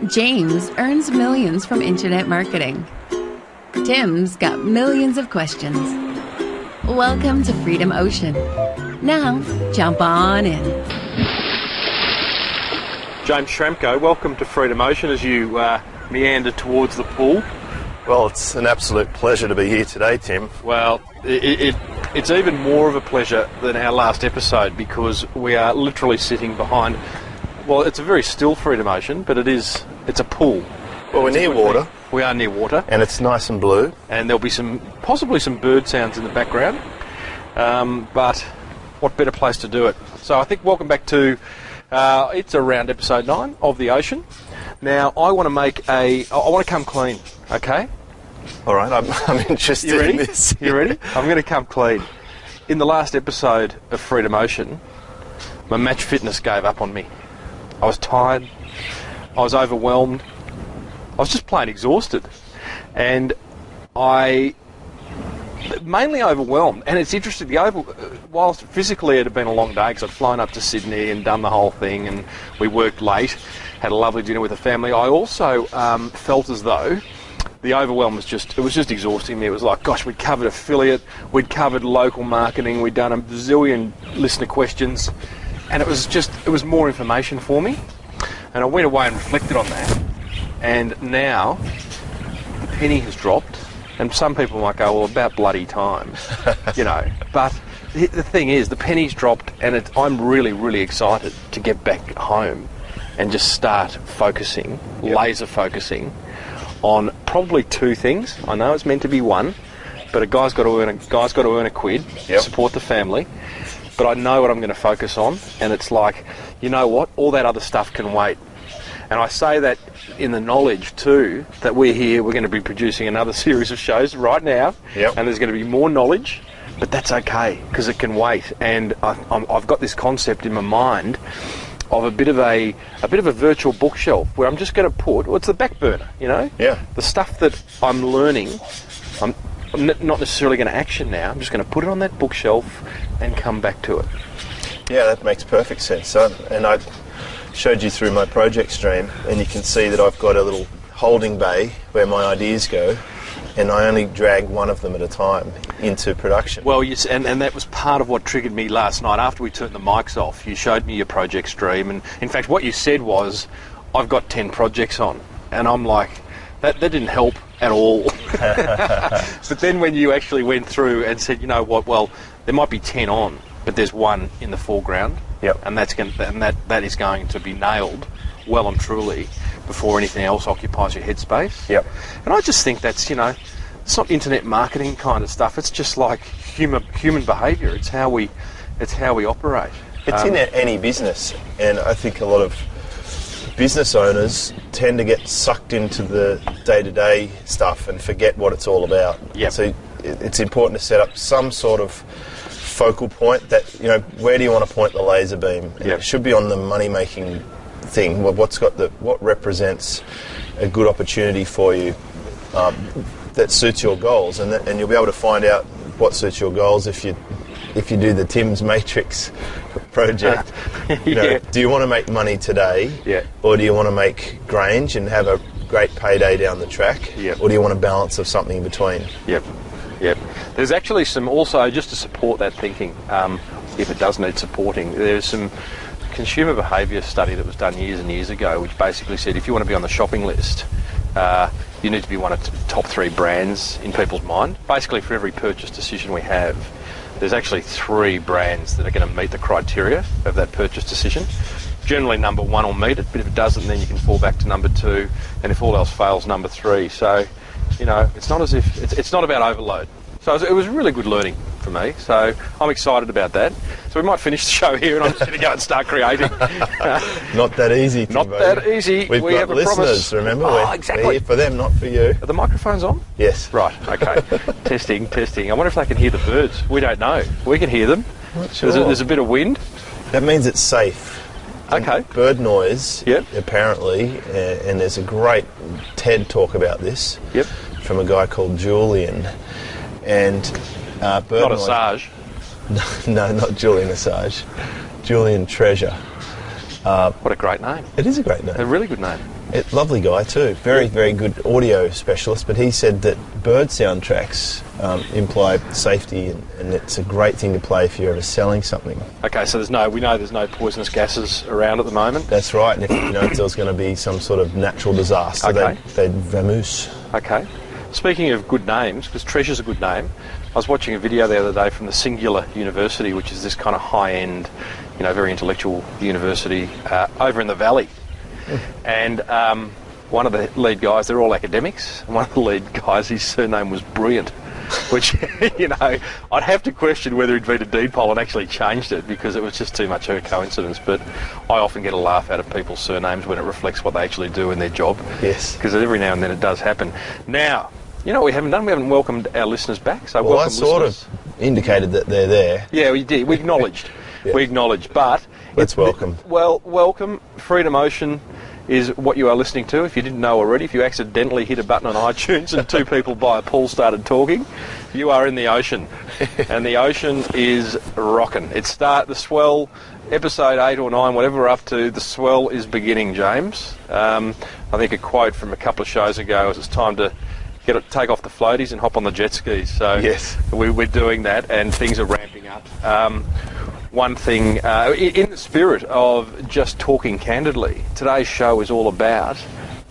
James earns millions from internet marketing. Tim's got millions of questions. Welcome to Freedom Ocean. Now, jump on in. James Schramko, welcome to Freedom Ocean as you meander towards the pool. Well, it's an absolute pleasure to be here today, Tim. Well, it's even more of a pleasure than our last episode because we are literally sitting behind, well, it's a very still Freedom Ocean, but it's a pool. Well, we're near water. We are near water. And it's nice and blue. And there'll be possibly some bird sounds in the background, but what better place to do it? So I think welcome back to, it's around episode 9 of The Ocean. Now, I want to come clean, okay? All right, I'm interested in this. You ready? I'm going to come clean. In the last episode of Freedom Ocean, my match fitness gave up on me. I was tired. I was overwhelmed. I was just plain exhausted. And I... mainly overwhelmed. And it's interesting, whilst physically it had been a long day, because I'd flown up to Sydney and done the whole thing, and we worked late, had a lovely dinner with the family, I also felt as though the overwhelm was just exhausting me. It was like, gosh, we'd covered affiliate, we'd covered local marketing, we'd done a zillion listener questions, and it was more information for me. And I went away and reflected on that. And now, the penny has dropped, and some people might go, well, about bloody time, you know. But the thing is, the penny's dropped, and I'm really, really excited to get back home and just start focusing, laser focusing, on probably 2 things. I know it's meant to be 1, but a guy's got to earn a quid, support the family. But I know what I'm going to focus on, and it's like, you know what? All that other stuff can wait. And I say that in the knowledge too that we're going to be producing another series of shows right now, and there's going to be more knowledge, but that's okay because it can wait. And I've got this concept in my mind of a bit of a virtual bookshelf where I'm just going to put, well, it's the back burner, you know? Yeah. The stuff that I'm learning, I'm not necessarily going to action now. I'm just going to put it on that bookshelf and come back to it. Yeah, that makes perfect sense. And I showed you through my project stream, and you can see that I've got a little holding bay where my ideas go, and I only drag one of them at a time into production. Well, yes, and that was part of what triggered me last night. After we turned the mics off, you showed me your project stream, and in fact what you said was, I've got 10 projects on, and I'm like, that didn't help at all. But then when you actually went through and said, you know what, well, there might be 10 on, but there's one in the foreground, and that is going to be nailed well and truly before anything else occupies your headspace. And I just think that's, you know, it's not internet marketing kind of stuff. It's just like human behaviour. It's how we operate. It's in any business, and I think a lot of business owners tend to get sucked into the day-to-day stuff and forget what it's all about. So it's important to set up some sort of focal point that, you know, where do you want to point the laser beam? It should be on the money-making thing. What represents a good opportunity for you that suits your goals, and you'll be able to find out what suits your goals if you do the Tim's Matrix project. You know, do you want to make money today, or do you want to make Grange and have a great payday down the track, or do you want a balance of something in between? There's actually some also, just to support that thinking, if it does need supporting, there's some consumer behaviour study that was done years and years ago, which basically said if you want to be on the shopping list, you need to be one of the top 3 brands in people's mind. Basically, for every purchase decision we have, there's actually 3 brands that are going to meet the criteria of that purchase decision. Generally, number 1 will meet it, but if it doesn't, then you can fall back to number 2, and if all else fails, number 3. So, you know, it's not as if it's not about overload. So it was really good learning for me. So I'm excited about that. So we might finish the show here, and I'm just going to go and start creating. Not that easy, Tim. Not that easy. We got have a listeners, promise. remember? Exactly. We're here for them, not for you. Are the microphones on? Yes. Right, okay. Testing. I wonder if they can hear the birds. We don't know. We can hear them. Sure. There's a bit of wind. That means it's safe. Okay. Bird noise, apparently, and there's a great TED talk about this from a guy called Julian. And bird Not noise... Assange. No, not Julian Assange. Julian Treasure. What a great name. It is a great name. A really good name. Lovely guy too. Very, very good audio specialist. But he said that bird soundtracks imply safety, and it's a great thing to play if you're ever selling something. Okay, so we know there's no poisonous gases around at the moment. That's right. And if if there was going to be some sort of natural disaster, Okay. they'd vamoose. Okay. Speaking of good names, because Treasure's a good name, I was watching a video the other day from the Singular University, which is this kind of high-end, very intellectual university over in the Valley. And one of the lead guys, they're all academics, and one of the lead guys, his surname was Brilliant, which, I'd have to question whether he'd been a deed poll and actually changed it, because it was just too much of a coincidence. But I often get a laugh out of people's surnames when it reflects what they actually do in their job. Yes. Because every now and then it does happen. Now, what we haven't done? We haven't welcomed our listeners back. So well, welcome, I sort listeners. of indicated that they're there. Yeah, we did. We acknowledged. Yeah. We acknowledged. But Let's welcome. Welcome. Freedom Ocean is what you are listening to. If you didn't know already, if you accidentally hit a button on iTunes and two people by a pool started talking, you are in the ocean. And the ocean is rocking. The swell, episode 8 or 9, whatever we're up to, the swell is beginning, James. I think a quote from a couple of shows ago was it's time to take off the floaties and hop on the jet skis. So yes, we're doing that, and things are ramping up. One thing, in the spirit of just talking candidly, today's show is all about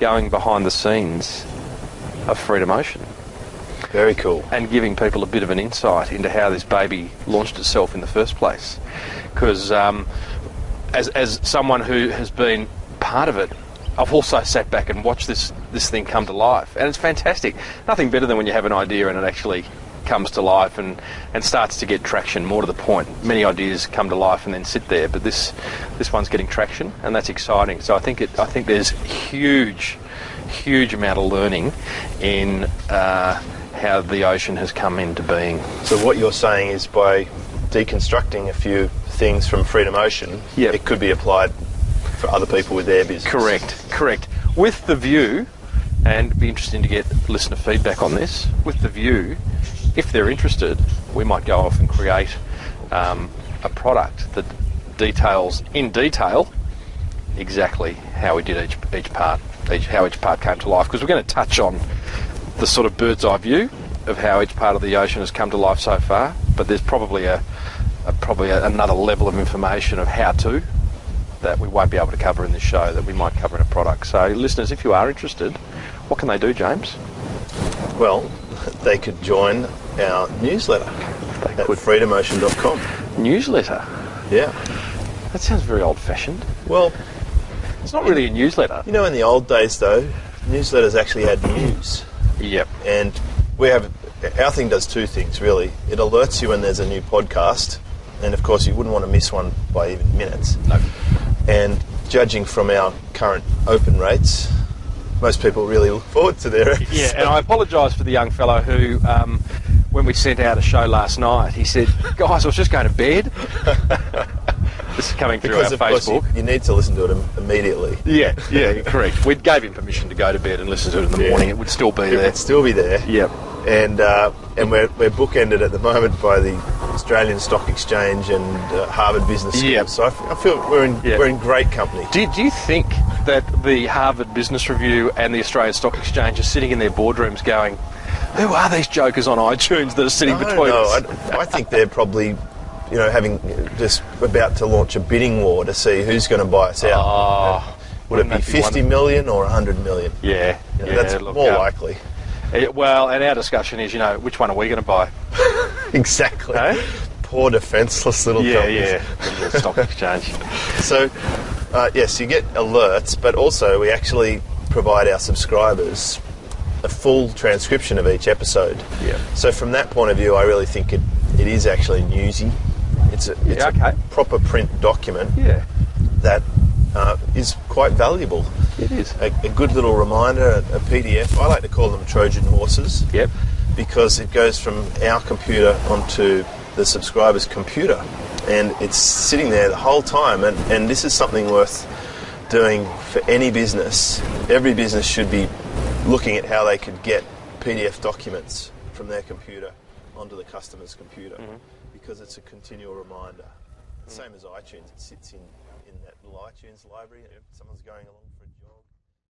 going behind the scenes of Freedom Ocean. Very cool. And giving people a bit of an insight into how this baby launched itself in the first place. Because as someone who has been part of it, I've also sat back and watched this thing come to life, and it's fantastic. Nothing better than when you have an idea and it actually comes to life and starts to get traction. More to the point, many ideas come to life and then sit there, but this one's getting traction, and that's exciting. So I think there's huge amount of learning in how the ocean has come into being. So what you're saying is, by deconstructing a few things from Freedom Ocean, Yep. it could be applied for other people with their business. Correct. With the view, and it'd be interesting to get listener feedback on this, with the view, if they're interested, we might go off and create a product that details in detail exactly how we did how each part came to life. Because we're going to touch on the sort of bird's eye view of how each part of the ocean has come to life so far, but there's probably another level of information of how to that we won't be able to cover in this show that we might cover in a product. So listeners, if you are interested, what can they do, James? Well, they could join our newsletter at freedomocean.com. Newsletter? Yeah. That sounds very old-fashioned. Well, it's not really a newsletter. In the old days, though, newsletters actually had news. Yep. And our thing does two things, really. It alerts you when there's a new podcast, and of course you wouldn't want to miss one by even minutes. No. And judging from our current open rates, most people really look forward to their episode. Yeah, and I apologise for the young fellow who, when we sent out a show last night, he said, guys, I was just going to bed. This is coming through our of Facebook. Course you need to listen to it immediately. Yeah, correct. We gave him permission to go to bed and listen to it in the morning. It would still be there. It would still be there. Yep. And we're bookended at the moment by the Australian Stock Exchange and Harvard Business School. Yep. So I feel we're in great company. Do you think that the Harvard Business Review and the Australian Stock Exchange are sitting in their boardrooms going, who are these jokers on iTunes that are sitting between us? I think they're probably, having just about to launch a bidding war to see who's going to buy us out. Would it be 50 million or 100 million? Yeah. That's more likely. Well, and our discussion is, which one are we going to buy? Exactly. Hey? Poor defenceless little companies. Yeah. The stock exchange. So, yes, you get alerts, but also we actually provide our subscribers a full transcription of each episode. Yeah. So from that point of view, I really think it is actually newsy. It's a proper print document that is quite valuable. It is. A good little reminder, a PDF. I like to call them Trojan horses. Yep. Because it goes from our computer onto the subscriber's computer. And it's sitting there the whole time. And this is something worth doing for any business. Every business should be looking at how they could get PDF documents from their computer onto the customer's computer, because it's a continual reminder. Same as iTunes, it sits in that little iTunes library that someone's going along